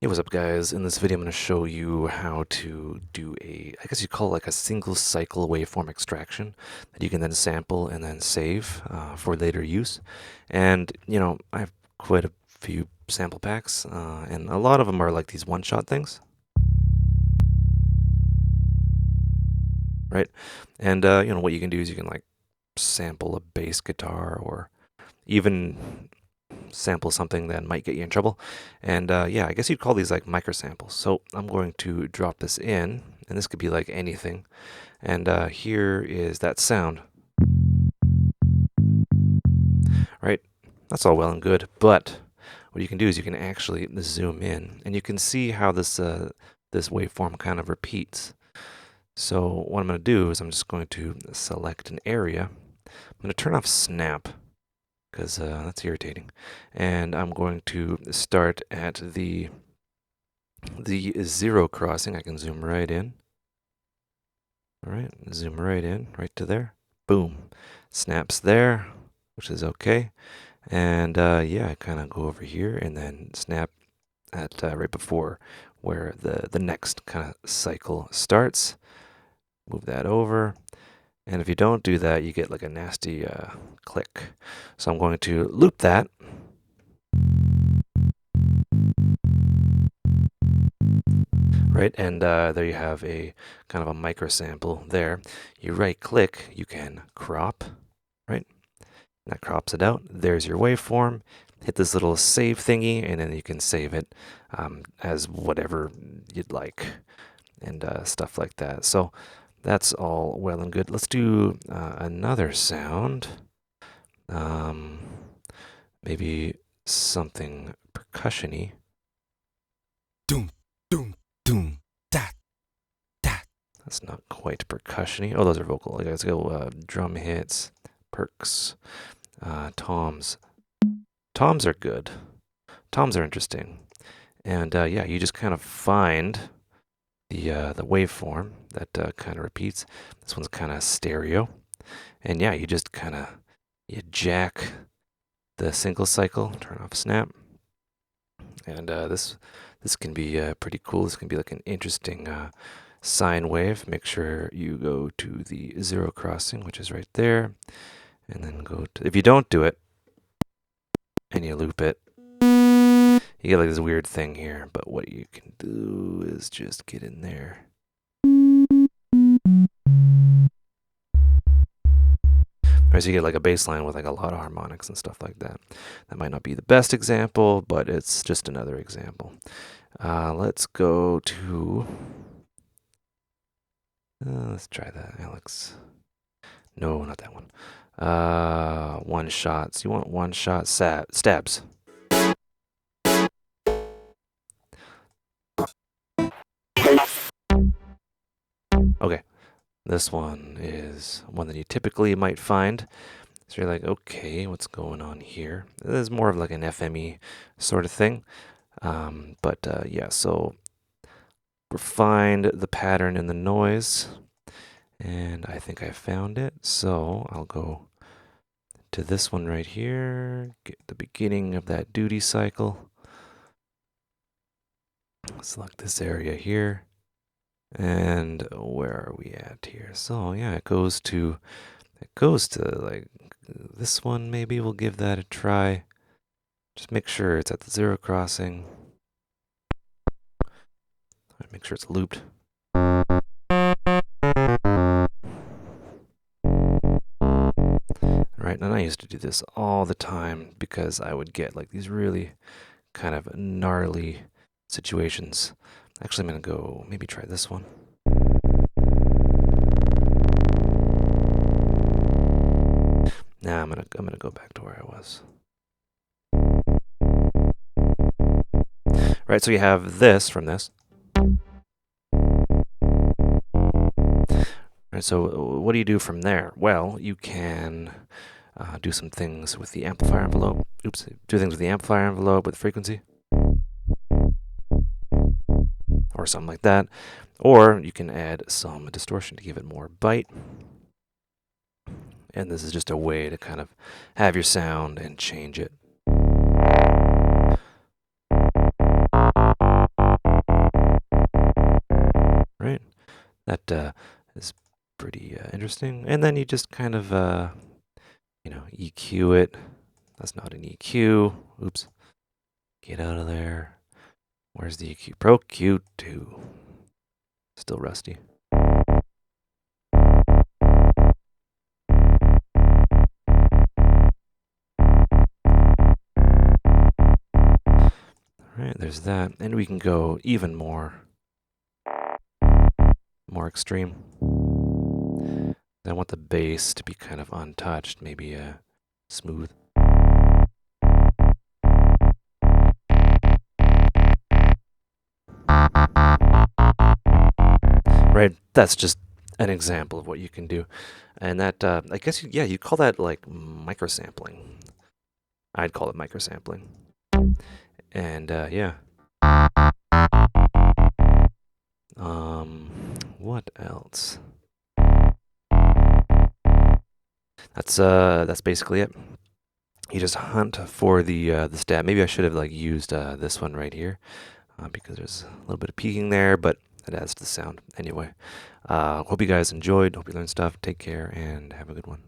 Hey, what's up, guys? In this video, I'm going to show you how to do I guess you call it like a single cycle waveform extraction that you can then sample and then save for later use. And, I have quite a few sample packs, and a lot of them are like these one-shot things, right? And, what you can do is you can like sample a bass guitar or even sample something that might get you in trouble. And yeah, I guess you'd call these like micro samples. So I'm going to drop this in, and this could be like anything. And here is that sound, right? That's all well and good, but what you can do is you can actually zoom in, and you can see how this waveform kind of repeats. So what I'm going to do is I'm just going to select an area. I'm going to turn off snap, because that's irritating. And I'm going to start at the zero crossing. I can zoom right in. All right, zoom right in, right to there. Boom. Snaps there, which is okay. And yeah, I kind of go over here and then snap at right before where the next kind of cycle starts. Move that over. And if you don't do that, you get like a nasty click. So I'm going to loop that. Right, and there you have a kind of a micro sample there. You right click, you can crop, right? And that crops it out. There's your waveform. Hit this little save thingy, and then you can save it as whatever you'd like, and stuff like that. So that's all well and good. Let's do another sound. Maybe something percussion-y. Doom, doom, doom, that, that. That's not quite percussion-y. Oh, those are vocal. Let's go drum hits, perks, toms. Toms are good. Toms are interesting. And yeah, you just kind of find the waveform that kind of repeats. This one's kind of stereo. And yeah, you just kind of you jack the single cycle, turn off snap. And this can be pretty cool. This can be like an interesting sine wave. Make sure you go to the zero crossing, which is right there, and then go to, if you don't do it and you loop it, you get like this weird thing here. But what you can do is just get in there. Right, so you get like a bass line with like a lot of harmonics and stuff like that. That might not be the best example, but it's just another example. Let's go to let's try that, Alex. No, not that one. One shots. You want one shot stabs. Okay. This one is one that you typically might find. So you're like, okay, what's going on here? This is more of like an FME sort of thing. But yeah, so find the pattern in the noise. And I think I found it. So I'll go to this one right here, get the beginning of that duty cycle. Select this area here. And where are we at here? So yeah, it goes to like this one. Maybe we'll give that a try. Just make sure it's at the zero crossing. Make sure it's looped. Right, and I used to do this all the time because I would get like these really kind of gnarly situations. Actually, I'm gonna go maybe try this one. Nah, I'm gonna go back to where I was. Right, so you have this from this. Right, so what do you do from there? Well, you can do some things with the amplifier envelope. Oops, do things with the amplifier envelope with frequency. Or something like that. Or you can add some distortion to give it more bite. And this is just a way to kind of have your sound and change it. That is pretty interesting. And then you just kind of, EQ it. That's not an EQ. Oops. Get out of there. Where's the EQ? Pro Q2. Still rusty. Alright, there's that. And we can go even more extreme. I want the bass to be kind of untouched, maybe smooth. Right, that's just an example of what you can do. And that, I guess, you call that like microsampling. I'd call it microsampling. And yeah. What else? That's basically it. You just hunt for the stab. Maybe I should have like used this one right here because there's a little bit of peaking there, but it adds to the sound anyway. Hope you guys enjoyed. Hope you learned stuff. Take care and have a good one.